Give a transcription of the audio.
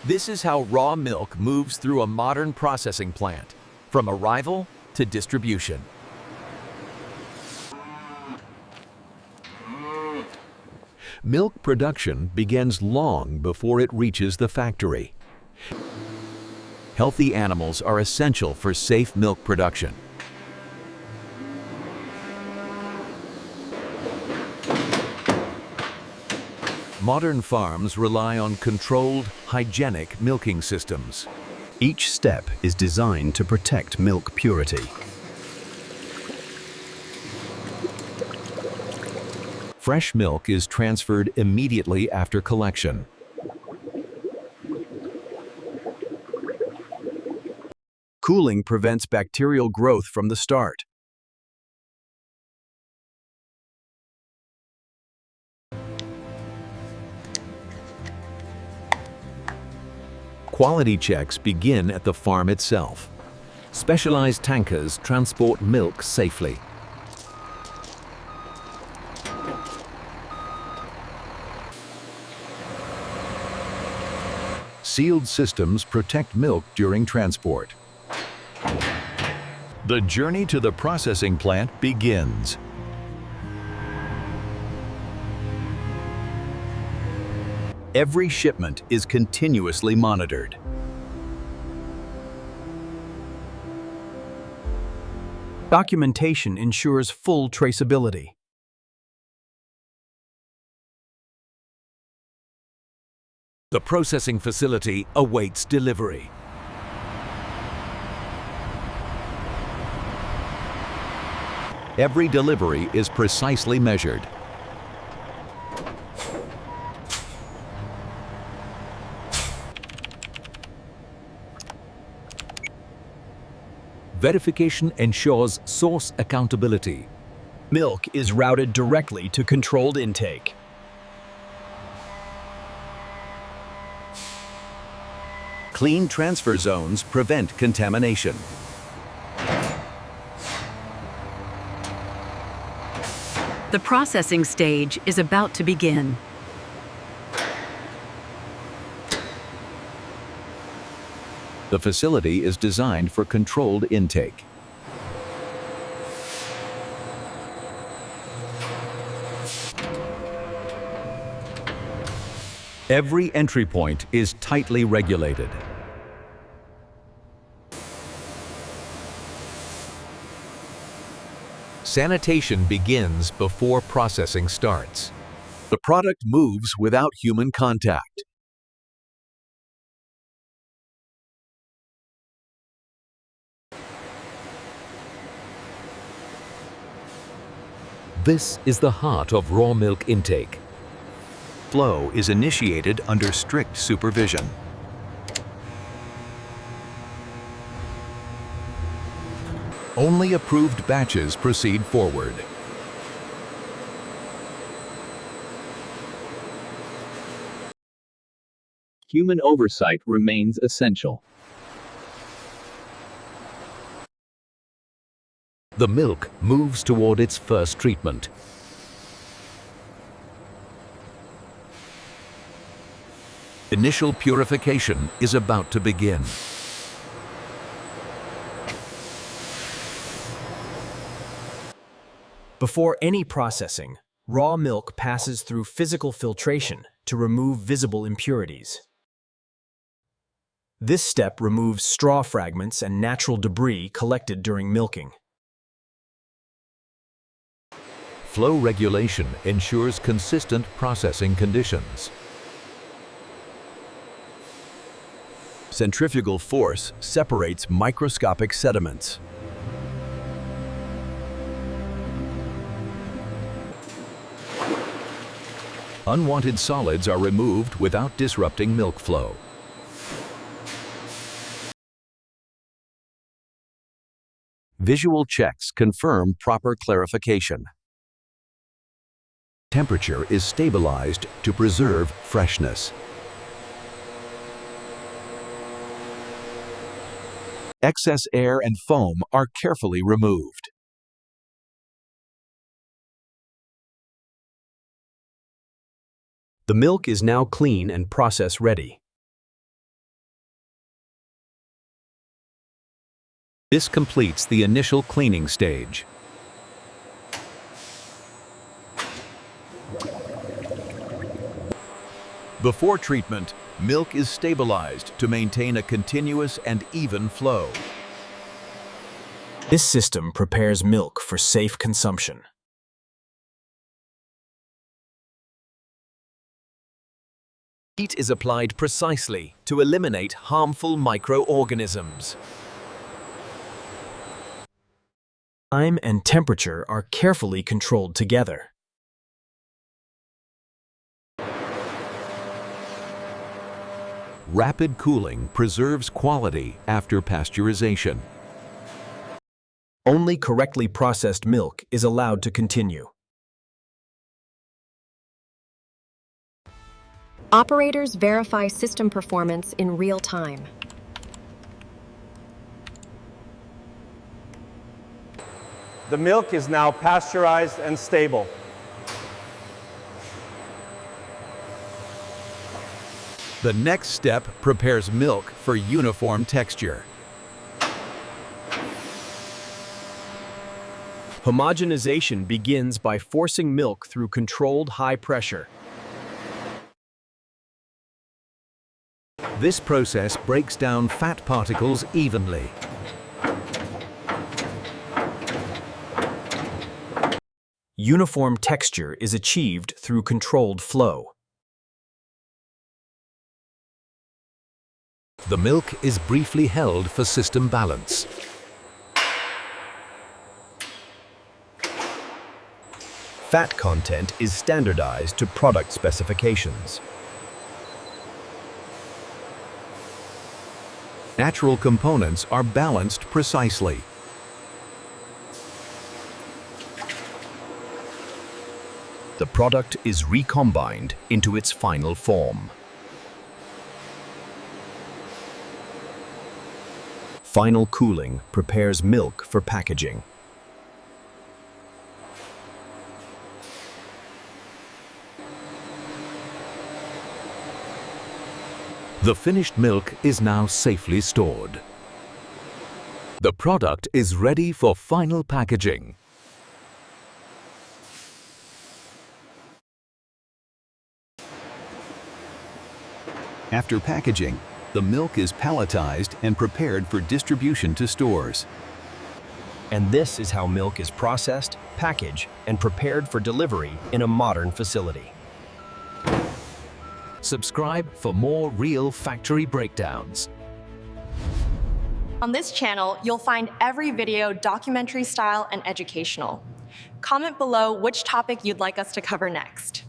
This is how raw milk moves through a modern processing plant, from arrival to distribution. Milk production begins long before it reaches the factory. Healthy animals are essential for safe milk production. Modern farms rely on controlled, hygienic milking systems. Each step is designed to protect milk purity. Fresh milk is transferred immediately after collection. Cooling prevents bacterial growth from the start. Quality checks begin at the farm itself. Specialized tankers transport milk safely. Sealed systems protect milk during transport. The journey to the processing plant begins. Every shipment is continuously monitored. Documentation ensures full traceability. The processing facility awaits delivery. Every delivery is precisely measured. Verification ensures source accountability. Milk is routed directly to controlled intake. Clean transfer zones prevent contamination. The processing stage is about to begin. The facility is designed for controlled intake. Every entry point is tightly regulated. Sanitation begins before processing starts. The product moves without human contact. This is the heart of raw milk intake. Flow is initiated under strict supervision. Only approved batches proceed forward. Human oversight remains essential. The milk moves toward its first treatment. Initial purification is about to begin. Before any processing, raw milk passes through physical filtration to remove visible impurities. This step removes straw fragments and natural debris collected during milking. Flow regulation ensures consistent processing conditions. Centrifugal force separates microscopic sediments. Unwanted solids are removed without disrupting milk flow. Visual checks confirm proper clarification. Temperature is stabilized to preserve freshness. Excess air and foam are carefully removed. The milk is now clean and process ready. This completes the initial cleaning stage. Before treatment, milk is stabilized to maintain a continuous and even flow. This system prepares milk for safe consumption. Heat is applied precisely to eliminate harmful microorganisms. Time and temperature are carefully controlled together. Rapid cooling preserves quality after pasteurization. Only correctly processed milk is allowed to continue. Operators verify system performance in real time. The milk is now pasteurized and stable. The next step prepares milk for uniform texture. Homogenization begins by forcing milk through controlled high pressure. This process breaks down fat particles evenly. Uniform texture is achieved through controlled flow. The milk is briefly held for system balance. Fat content is standardized to product specifications. Natural components are balanced precisely. The product is recombined into its final form. Final cooling prepares milk for packaging. The finished milk is now safely stored. The product is ready for final packaging. After packaging, the milk is palletized and prepared for distribution to stores. And this is how milk is processed, packaged, and prepared for delivery in a modern facility. Subscribe for more real factory breakdowns. On this channel, you'll find every video documentary style and educational. Comment below which topic you'd like us to cover next.